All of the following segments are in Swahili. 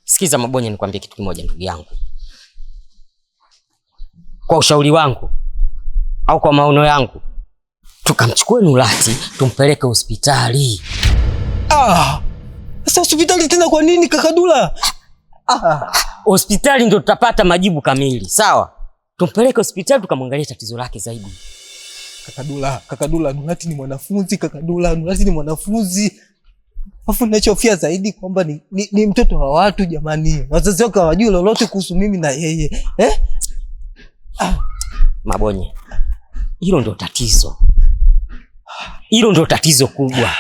Sikiza Mabonye, nikwambie kitu kimoja ndugu yangu. Kwa ushauri wangu au kwa maono yangu, tukamchukue Nurati tumpeleke hospitali. Sasa hospitali tena kwa nini kaka Dula? Hospitali ndio tutapata majibu kamili, sawa? Tumpeleke hospitali tukamwangalia tatizo lake zaidi. Kaka Dula, Nurati ni mwanafunzi kaka Dula, Nurati ni mwanafunzi. Afu ninachofia zaidi kwamba ni mtoto wa watu jamani. Wazazi wake hawajui lolote kuhusu mimi na yeye. Mabonye, hilo ndio tatizo. Hilo ndio tatizo kubwa.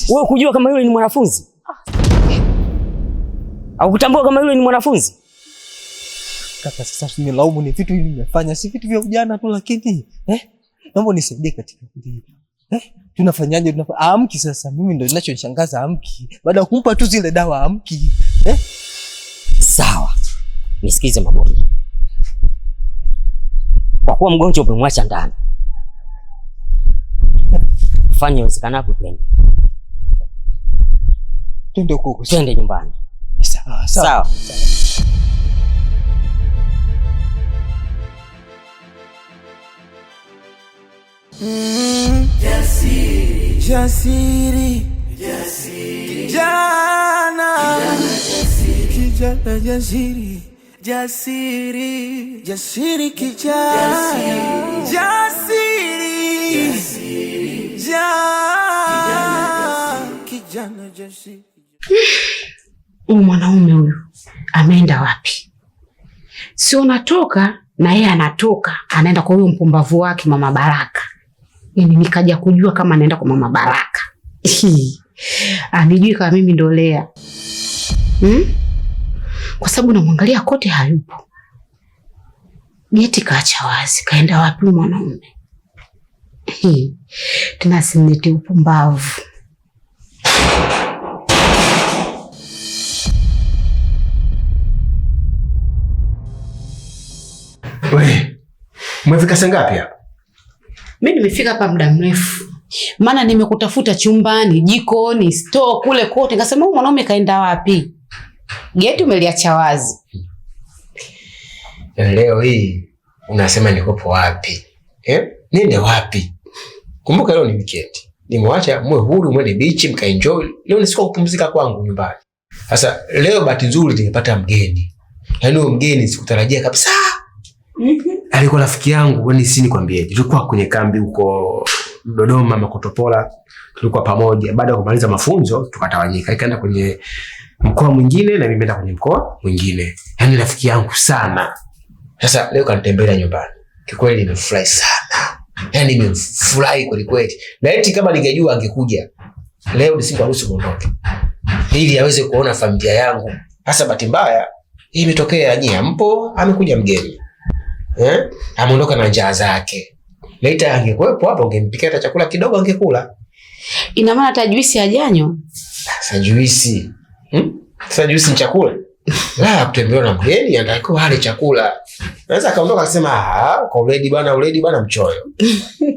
Wewe kujua kama yule ni mwanafunzi? Au kutambua kama yule ni mwanafunzi? Kaka, sasa usinilaumu, ni vitu hivi nimefanya, si vitu vya ujana tu, lakini naomba nisaidie katika hili. Tunafanyaje? Amki sasa, mimi ndio ninachonishangaza amki. Baada ya kumpa tu zile dawa amki. Sawa. Nisikize Mabonye. Kwa kuwa mgonjwa umemwacha ndani, fanya uwezekanapo twende huko. Twende nyumbani. Sawa. Jasiri kijana, kijana jasiri, jasiri kijana, kijana jasiri. Mwanaume huyu ameenda wapi? Si unatoka na yeye anatoka, anaenda kwa huyo mpumbavu wake Mama Baraka. Yaani nikaja kujua kama anaenda kwa Mama Baraka. Anijui kama mimi ndo Lea. Kwa sababu namwangalia kote hayupo. Geti kaacha wazi, kaenda wapi mwanaume? Tena simlete upumbavu. Wewe, umefika saa ngapi hapa? Mimi nimefika hapa muda mrefu. Maana nimekutafuta chumbani, jikoni, store kule kote. Nikasema huyu mwanaume kaenda wapi? Geti umeliacha wazi. Leo hii unasema nikopo wapi? Nende wapi? Kumbuka leo ni weekend. Nimewaacha mwe huru, mwende beach mkaenjoy. Leo ni siku kupumzika kwangu nyumbani. Sasa leo bahati nzuri nimepata mgeni. Yaani huyo mgeni sikutarajia kabisa. Alikuwa rafiki yangu, wewe si nikwambie. Tulikuwa kwenye kambi huko Dodoma Makotopola, tulikuwa pamoja. Baada ya kumaliza mafunzo tukatawanyika. Ikaenda kwenye mkoa mwingine na mimi nimeenda kwenye mkoa mwingine. Yaani rafiki yangu sana. Sasa leo kanitembelea nyumbani. Kikweli nimefurahi sana. Yaani nimefurahi kweli kweli. Na eti kama ningejua angekuja leo nisingeruhusu kuondoka. Ili aweze kuona familia yangu. Hasa bahati mbaya hii imetokea nyinyi mpo, amekuja mgeni. Ameondoka na njaa zake. Later angekuepo hapo ungempikia hata chakula kidogo angekula. Ina maana hata juisi hajanyo? Sasa juisi. Sasa juisi ni chakula. Kutembea na mgeni anatakiwa ale chakula. Naweza kaondoka akasema kwa uledi bana mchoyo.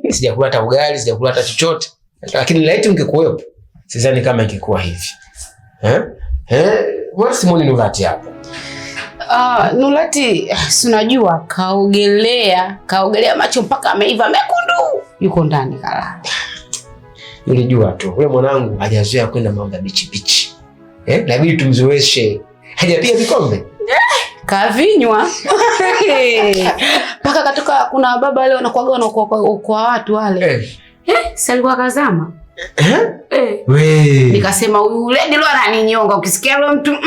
Sijakula hata ugali, sijakula hata chochote. Lakini later ungekuepo, sidhani kama ingekuwa hivi. Wewe Simoni Nurati hapa. Nurati, si unajua kaogelea macho mpaka ameiva mekundu. Yuko ndani kalala. Nilijua tu. Wewe mwanangu hajazoea kwenda mambo ya bichi. Labidi tumzoeshe. Hajapiga vikombe. Kavinywa. Paka katoka kuna baba leo anakuaga kwa watu wale. Si alikuwa kazama. Nikasema yule ndio ananinyonga, ukisikia yule mtu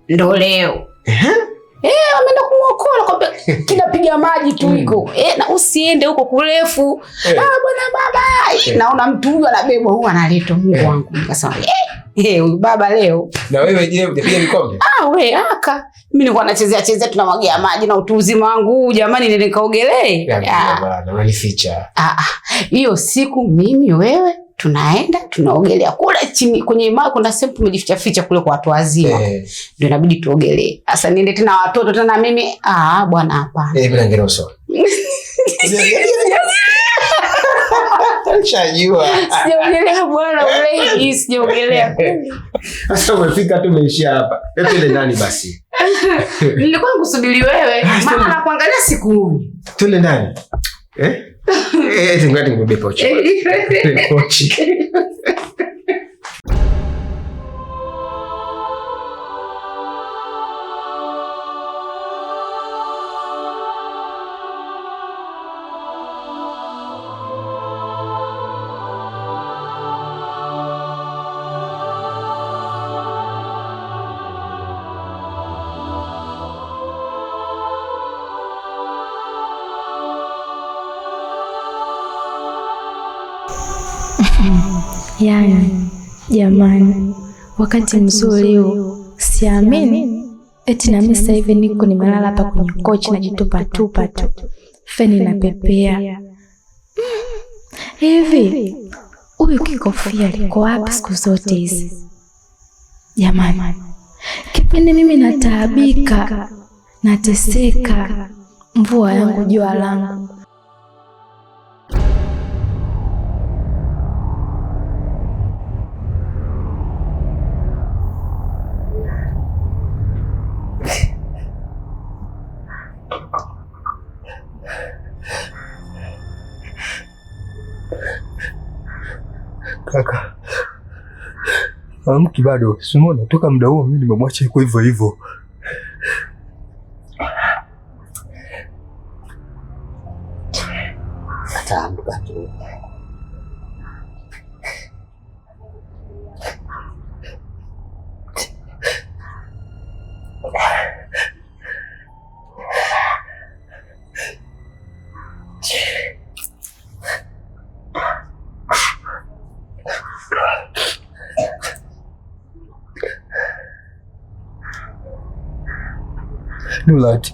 ndo leo. Ameenda kumuokoa kwamba kinapiga maji tu iko. Na usiende huko kurefu. Bwana baba. Naona mtu huyu anabebwa huyu analetwa Mungu wangu. Nikasema huyu baba leo. Na wewe je, unapiga vikombe? Wewe aka. Mimi nilikuwa nachezea tunamwagia maji na utu uzima wangu jamani nile nikaogelee. Bwana unanificha. Hiyo siku mimi wewe tunaenda tunaogelea kule chini kwenye maji, kuna sehemu tumejificha kule kwa watu wazima. Ndio inabidi tuogelee. Sasa niende tena watoto tena mimi bwana hapana. Mimi naangalia uso. Shajua. Sijaongelea bwana ulei, sijaongelea. Sasa umefika tu umeishia hapa. Twende ndani basi. Nilikuwa nakusubiri wewe. Mama anakuangalia siku. Twende ndani. Ngoja nibebe pochi. Pochi. Yani, jamani, wakati mzuri huu, siamini eti na mimi sasa hivi niko nimelala hapa kwenye kochi najitupa tupa tu. Feni na pepea. Hivi, huyu kikofia liko wapi siku zote hizi? Jamani, kipindi mimi nataabika, nateseka, mvua yangu jua langu. Kaka, amki bado. Simona, toka muda huo mimi nimemwacha iko hivyo hivyo. Ataamka tu. Nulat.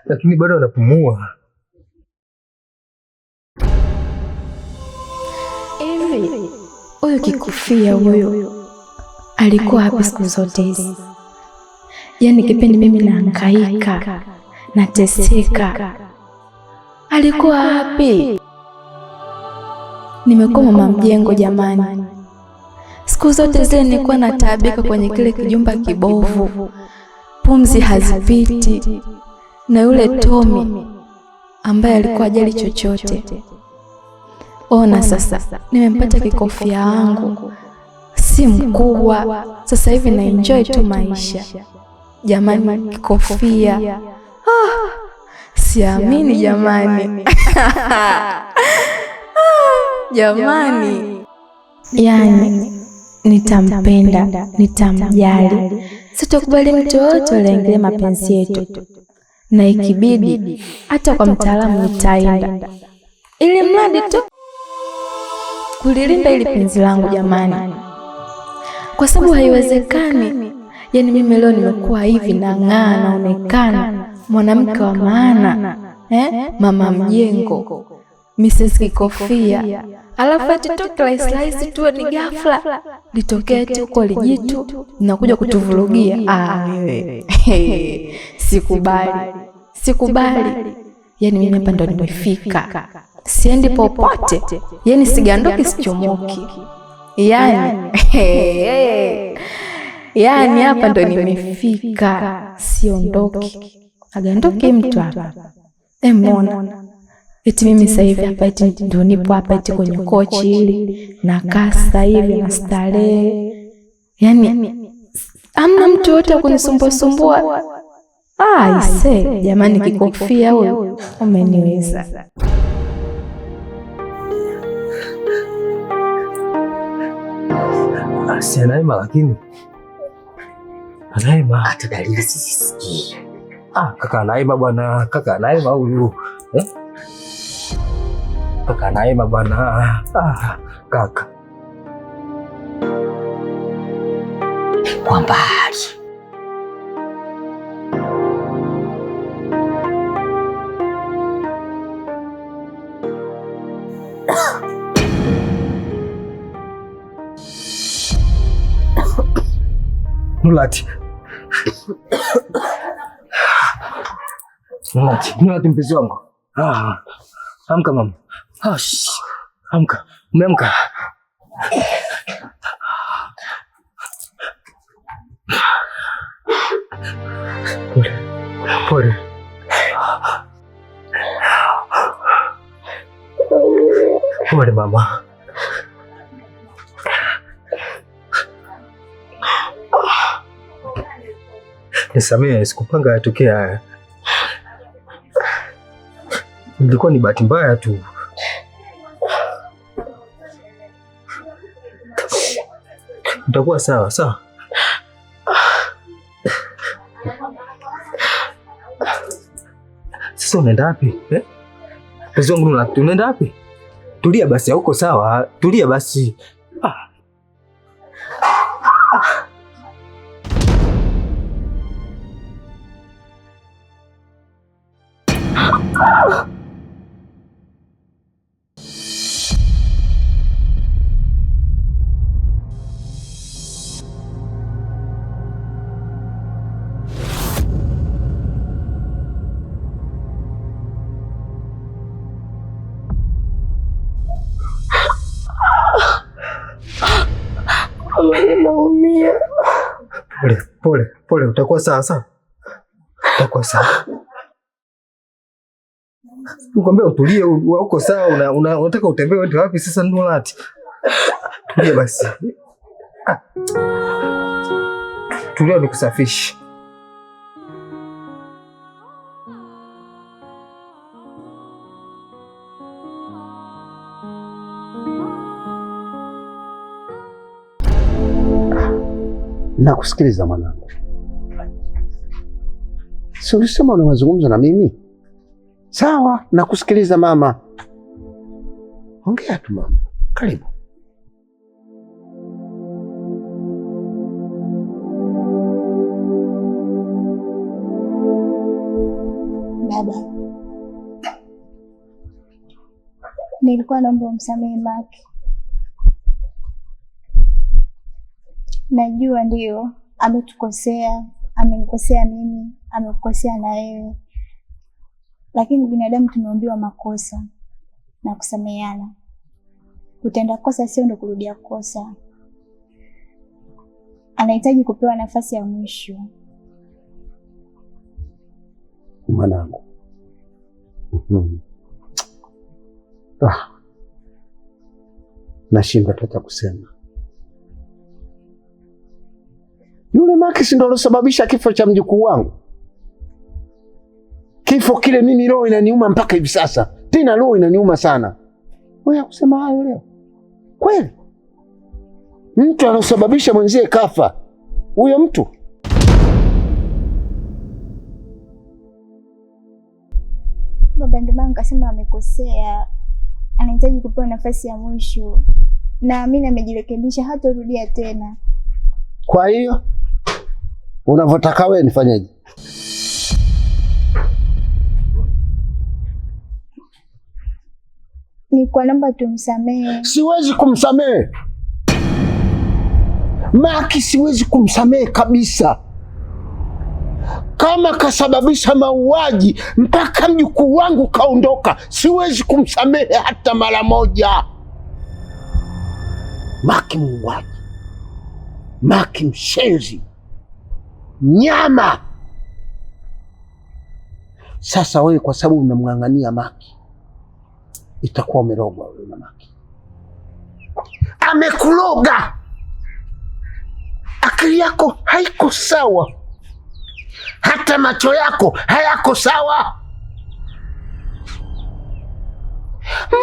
Lakini bado anapumua. Hivi, huyu kikofia huyo alikuwa wapi siku zote hizi? Yaani kipindi mimi nahangaika, nateseka, alikuwa wapi? Nimekuwa mama mjengo jamani. Siku zote zile nilikuwa nataabika kwenye kile kijumba kibovu, pumzi hazipiti, na yule Tommy ambaye alikuwa ajali chochote. Ona sasa, nimempata kikofia wangu, si mkubwa, sasa hivi na enjoy tu maisha. Jamani, kikofia. Siamini jamani. Jamani. Yani, nitampenda, nitamjali. Sitakubali mtu yote aingilie mapenzi yetu. Na ikibidi, hata kwa mtaalamu nitaenda. Ili mradi tu kulilinda ili penzi langu jamani. Kwa sababu haiwezekani. Yani mimi leo nimekuwa hivi na ng'aa naonekana mwanamke wa maana, mama mjengo, Mrs. Kikofia. Alafu ati toke slice tu ni ghafla litokee tu kwa lijitu nakuja kutuvurugia. Wewe. Sikubali. Yani mimi hapa ndo nimefika. Siendi popote. Yani sigandoki sichomoki. Yani hapa ndo nimefika, siondoki. Agandoki mtu hapa. Mbona? Eti mimi sasa hivi hapa eti ndo nipo hapa eti kwenye kochi hili na kasa hivi na starehe. Yani amna mtu yote kunisumbua. Jamani, kikofia huyo umeniweza. Si anaima lakini. Anaima. Hata dalili sisikii. Kaka anaima bwana. Kaka anaima huyu. Kaka anaima bwana. Kaka. Kwa mbali. Nurati. Nurati mpenzi wangu. Amka mama. Amka. Umeamka? Pole. Pole mama. Nisamehe, sikupanga yatokea haya. Ilikuwa ni bahati mbaya tu. Utakuwa sawa. Sasa unaenda wapi? Mpenzi wangu unaenda wapi? Tulia basi, hauko sawa. Tulia basi. Naumia. Pole, utakuwa sawa. Utakuwa sawa. Nikwambia utulie, uko sawa. Unataka utembee uende wapi sasa Nurati? Tulia basi. Tulia nikusafishe. Nakusikiliza mwanangu. Si ulisema una mazungumzo na mimi? Sawa, nakusikiliza mama. Ongea tu mama. Karibu. Baba, nilikuwa naomba umsamehe Maki. Najua ndio ametukosea, amenikosea mimi, amekukosea na wewe, lakini binadamu tumeumbiwa makosa na kusameheana. Kutenda kosa sio ndo kurudia kosa. Anahitaji kupewa nafasi ya mwisho. Mwanangu. Nashindwa hata kusema. Yule Maki si ndo alosababisha kifo cha mjukuu wangu. Kifo kile mimi roho inaniuma mpaka hivi sasa. Tena roho inaniuma sana. Wewe kusema hayo leo? Kweli? Mtu alosababisha mwenzie kafa. Huyo mtu? Baba, ndio maana nikasema amekosea. Anahitaji kupewa nafasi ya mwisho. Na mimi nimejirekebisha, hatarudia tena. Kwa hiyo unavyotaka wewe nifanyeje? Ni kwa namba tumsamehe. Siwezi kumsamehe. Maki siwezi kumsamehe kabisa. Kama kasababisha mauaji mpaka mjukuu wangu kaondoka, siwezi kumsamehe hata mara moja. Maki muuaji. Maki mshenzi. Nyama. Sasa wewe kwa sababu unamng'ang'ania Maki, itakuwa umerogwa wewe na Maki. Amekuloga. Akili yako haiko sawa. Hata macho yako hayako sawa.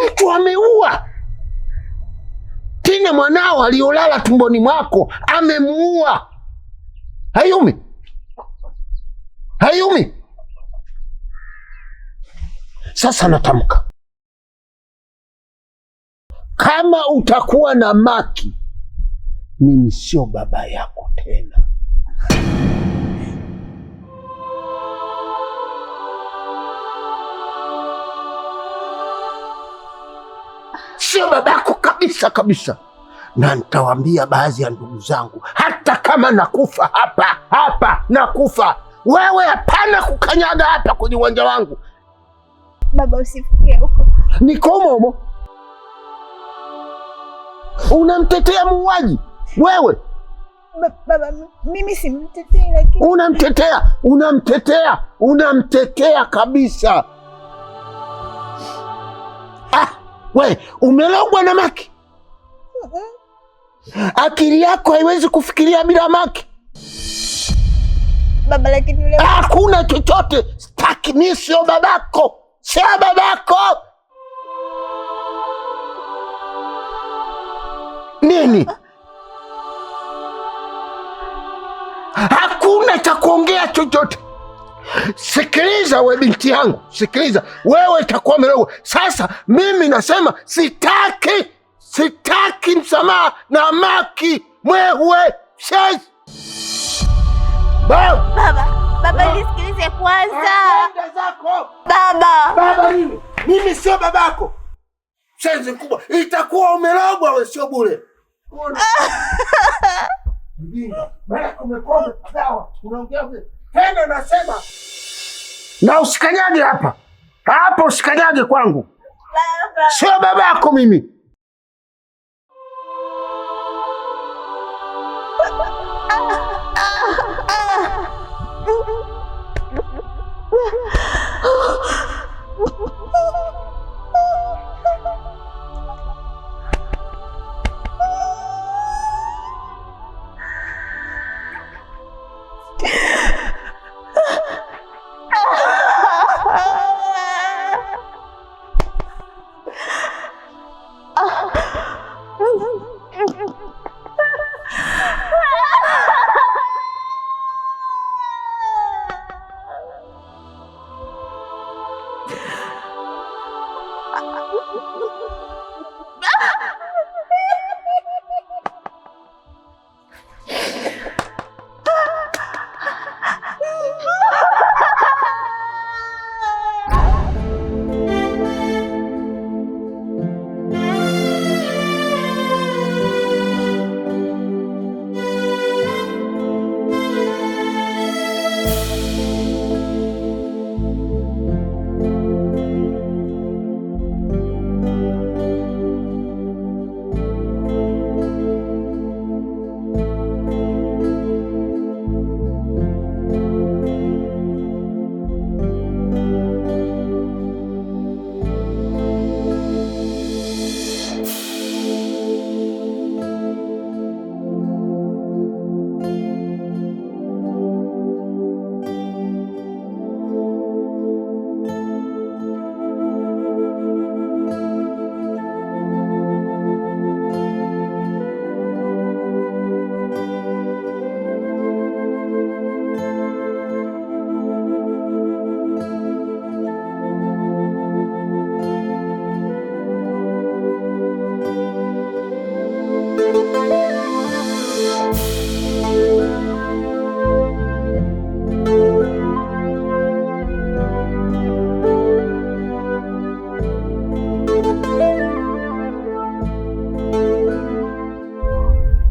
Mtu ameua. Tena mwanao aliolala tumboni mwako amemuua. Hayumi. Sasa natamka. Kama utakuwa na Maki, mimi sio baba yako tena. Sio babako kabisa. na nitawaambia baadhi ya ndugu zangu, hata kama nakufa hapa nakufa, wewe hapana kukanyaga hapa kwenye uwanja wangu. Baba, usifikie huko. Niko humo. Unamtetea muuaji wewe? Baba, mimi simtetei, lakini unamtetea kabisa. We umelogwa na Maki. Akili yako haiwezi kufikiria bila Maki. Baba, lakini yule hakuna chochote. Sitaki, mimi sio babako. Nini? Hakuna cha kuongea chochote. Sikiliza we binti yangu, sikiliza. Wewe itakuwa umelogwa. Sasa mimi nasema sitaki msamaha na Maki mwewe. Baba, nisikilize kwanza. Baba, mimi sio babako. Shenzi kubwa. Itakuwa umelogwa wewe, sio bure. Unaongea tena, nasema na usikanyage hapa. Usikanyage kwangu. Baba, sio babako mimi.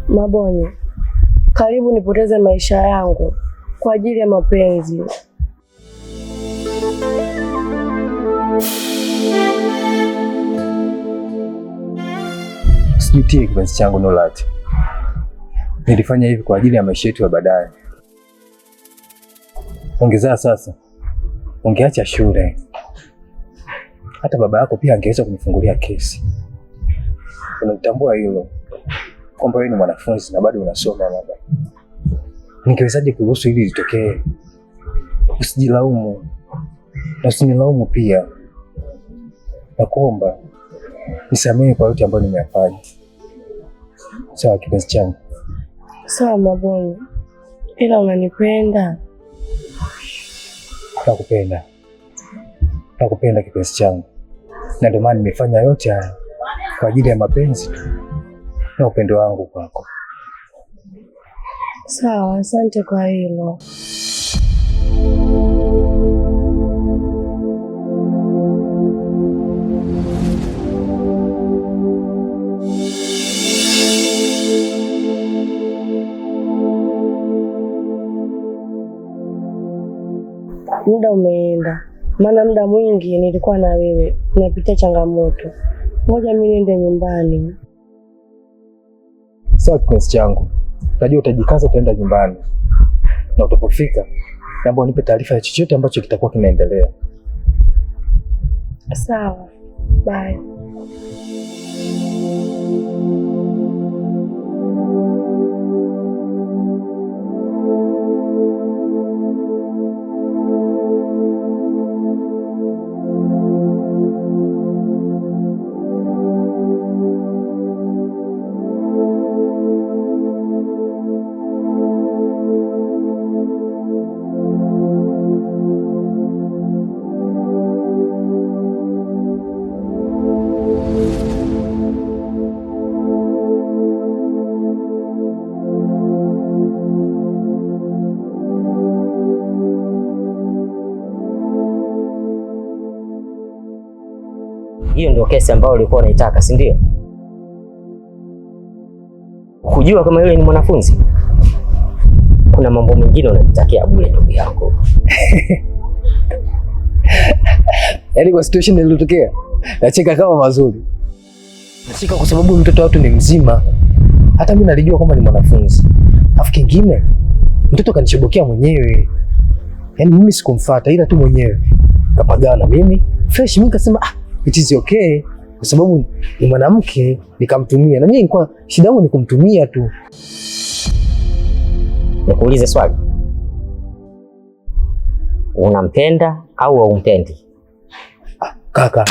Mabonye, karibu nipoteze maisha yangu kwa ajili ya mapenzi. Usijutie kipenzi changu Nolati. Nilifanya hivi kwa ajili ya maisha yetu ya baadaye. Ongezea sasa, ungeacha shule, hata baba yako pia angeweza kunifungulia kesi. Unatambua hilo kwamba wewe ni mwanafunzi na bado unasoma baba. Ningewezaje kuruhusu hili litokee? Usijilaumu na usinilaumu pia. Nakuomba nisamehe kwa yote ambayo nimeyafanya. Sawa kipenzi changu? Sawa Mabonye, ila unanipenda. Nakupenda kipenzi changu, na ndio maana nimefanya yote haya kwa ajili ya mapenzi tu na upendo wangu kwako. Sawa, asante kwa hilo. muda umeenda, maana muda mwingi nilikuwa na wewe, napitia changamoto. Ngoja mimi niende nyumbani. Sawa kipenzi changu, najua utajikaza, utaenda nyumbani na utapofika naomba unipe taarifa ya chochote ambacho kitakuwa kinaendelea. Sawa, bye. Hiyo ndio kesi ambayo ulikuwa unaitaka, si ndio? Kujua kama yule ni mwanafunzi? Kuna mambo mengine unajitakia bure ndugu yako. Yaani kwa situation iliyotokea, nacheka kama mazuri. Nacheka kwa sababu mtoto watu ni mzima. Hata mimi nalijua kwamba ni mwanafunzi. Alafu kingine, mtoto kanishobokea mwenyewe. Yaani mimi sikumfuata ila tu mwenyewe kapagana na mimi. Fresh mimi nikasema it is okay kwa sababu ni mwanamke, nikamtumia. Na mimi nilikuwa shida yangu ni kumtumia tu. Nikuulize swali. Unampenda au haumpendi? Kaka.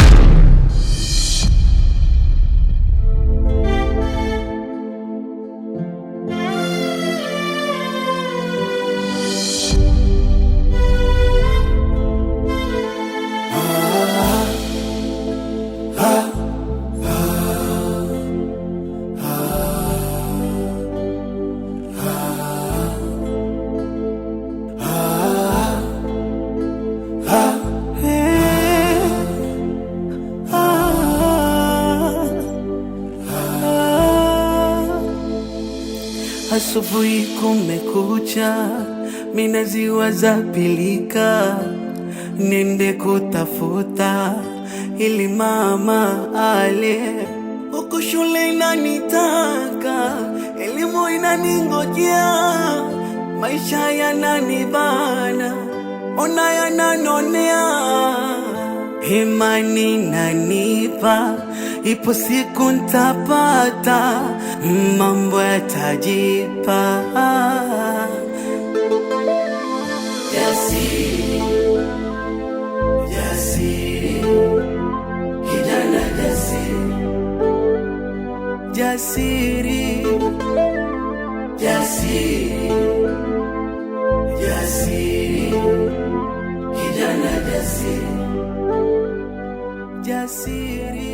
Asubuhi kumekucha, mina ziwaza pilika, nende kutafuta ili mama ale. Huku shule inanitaka, elimu inaningojea, maisha yananibana, ona yananonea. Imani nanipa, ipo siku ntapata, mambo yatajipa. Jasiri, jasiri, kijana jasiri. Jasiri, jasiri, jasiri, kijana jasiri. Jasiri.